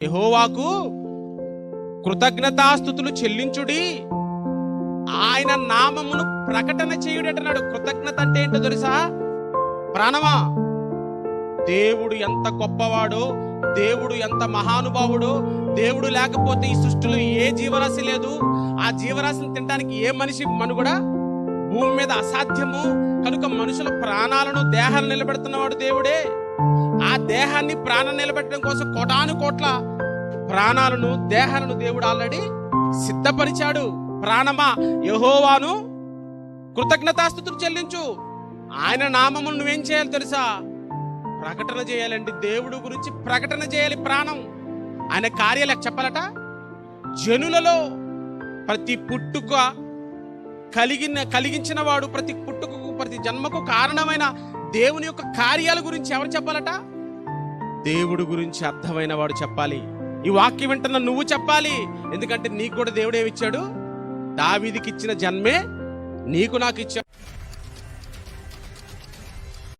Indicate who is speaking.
Speaker 1: యెహోవాకు కృతజ్ఞతాస్తుతులు చెల్లించుడి, ఆయన నామమును ప్రకటన చేయుడటన్నాడు. కృతజ్ఞత అంటే ఏంటో తెలుసా? ప్రాణమా, దేవుడు ఎంత గొప్పవాడో, దేవుడు ఎంత మహానుభావుడో, దేవుడు లేకపోతే ఈ సృష్టిలో ఏ జీవరాశి లేదు, ఆ జీవరాశిని తినడానికి ఏ మనిషి మనుగడ భూమి మీద అసాధ్యము. కనుక మనుషుల ప్రాణాలను, దేహాలను నిలబెడుతున్నవాడు దేవుడే. ఆ దేహాన్ని ప్రాణం నిలబెట్టడం కోసం కోటాను కోట్ల ప్రాణాలను, దేహాలను దేవుడు ఆల్రెడీ సిద్ధపరిచాడు. ప్రాణమా, యెహోవాను కృతజ్ఞతాస్తుతులు చెల్లించు. ఆయన నామమును నువ్వేం చేయాలి తెలుసా? ప్రకటన చేయాలండి. దేవుడు గురించి ప్రకటన చేయాలి. ప్రాణం, ఆయన కార్యాలకు చెప్పాలట. జనులలో ప్రతి పుట్టుక కలిగించిన వాడు, ప్రతి పుట్టుకకు, ప్రతి జన్మకు కారణమైన దేవుని యొక్క కార్యాల గురించి ఎవరు చెప్పాలట? దేవుడు గురించి అర్థమైన వాడు చెప్పాలి. ఈ వాక్యం వింటున్న నువ్వు చెప్పాలి. ఎందుకంటే నీకు కూడా దేవుడు ఏమిచ్చాడు? దావీదుకి ఇచ్చిన జన్మే నీకు నాకు ఇచ్చాడు.